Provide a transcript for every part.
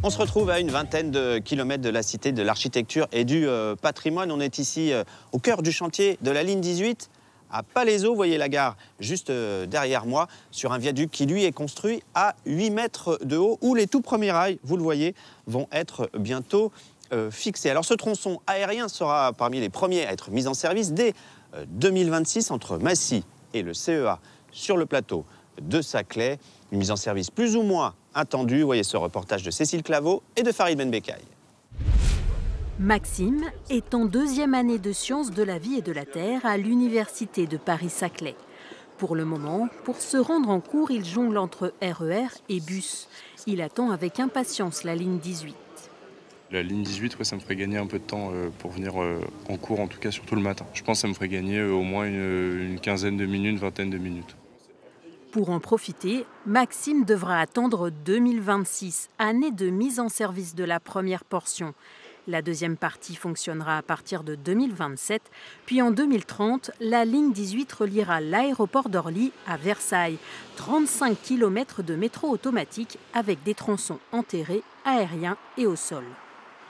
On se retrouve à une vingtaine de kilomètres de la Cité de l'Architecture et du Patrimoine. On est ici au cœur du chantier de la ligne 18 à Palaiseau. Vous voyez la gare juste derrière moi, sur un viaduc qui, lui, est construit à 8 mètres de haut, où les tout premiers rails, vous le voyez, vont être bientôt fixés. Alors ce tronçon aérien sera parmi les premiers à être mis en service dès 2026 entre Massy et le CEA sur le plateau de Saclay. Une mise en service plus ou moins attendue. Vous voyez ce reportage de Cécile Claveau et de Farid Benbekay. Maxime est en deuxième année de sciences de la vie et de la terre à l'université de Paris-Saclay. Pour le moment, pour se rendre en cours, il jongle entre RER et bus. Il attend avec impatience la ligne 18. La ligne 18, ouais, ça me ferait gagner un peu de temps pour venir en cours, en tout cas surtout le matin. Je pense que ça me ferait gagner au moins une quinzaine de minutes, vingtaine de minutes. Pour en profiter, Maxime devra attendre 2026, année de mise en service de la première portion. La deuxième partie fonctionnera à partir de 2027, puis en 2030, la ligne 18 reliera l'aéroport d'Orly à Versailles. 35 km de métro automatique avec des tronçons enterrés, aériens et au sol.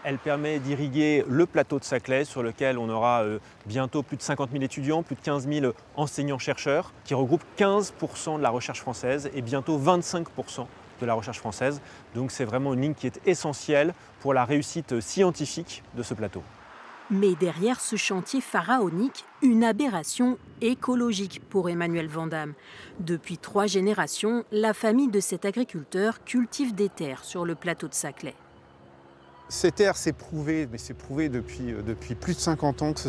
Elle permet d'irriguer le plateau de Saclay sur lequel on aura bientôt plus de 50 000 étudiants, plus de 15 000 enseignants-chercheurs qui regroupent 15% de la recherche française et bientôt 25% de la recherche française. Donc c'est vraiment une ligne qui est essentielle pour la réussite scientifique de ce plateau. Mais derrière ce chantier pharaonique, une aberration écologique pour Emmanuel Vandamme. Depuis 3 générations, la famille de cet agriculteur cultive des terres sur le plateau de Saclay. Ces terres, c'est prouvé, mais c'est prouvé depuis plus de 50 ans que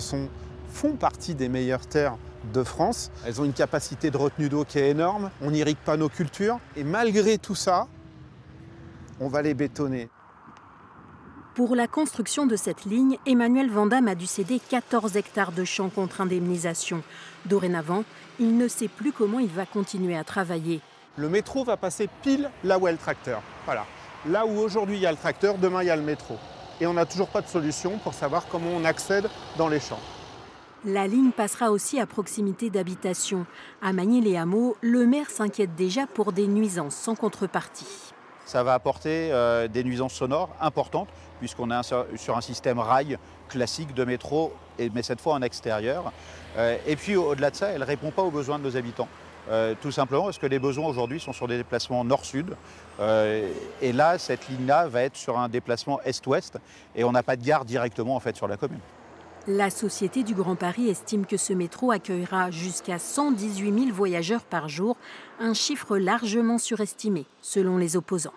font partie des meilleures terres de France. Elles ont une capacité de retenue d'eau qui est énorme, on n'irrigue pas nos cultures. Et malgré tout ça, on va les bétonner. Pour la construction de cette ligne, Emmanuel Vandamme a dû céder 14 hectares de champs contre indemnisation. Dorénavant, il ne sait plus comment il va continuer à travailler. Le métro va passer pile là où est le tracteur. Voilà. Là où aujourd'hui il y a le tracteur, demain il y a le métro. Et on n'a toujours pas de solution pour savoir comment on accède dans les champs. La ligne passera aussi à proximité d'habitations. À Magny-les-Hameaux, le maire s'inquiète déjà pour des nuisances sans contrepartie. Ça va apporter des nuisances sonores importantes, puisqu'on est sur un système rail classique de métro, mais cette fois en extérieur. Et puis au-delà de ça, elle ne répond pas aux besoins de nos habitants. Tout simplement parce que les besoins aujourd'hui sont sur des déplacements nord-sud. Et là, cette ligne-là va être sur un déplacement est-ouest et on n'a pas de gare directement en fait, sur la commune. La Société du Grand Paris estime que ce métro accueillera jusqu'à 118 000 voyageurs par jour, un chiffre largement surestimé selon les opposants.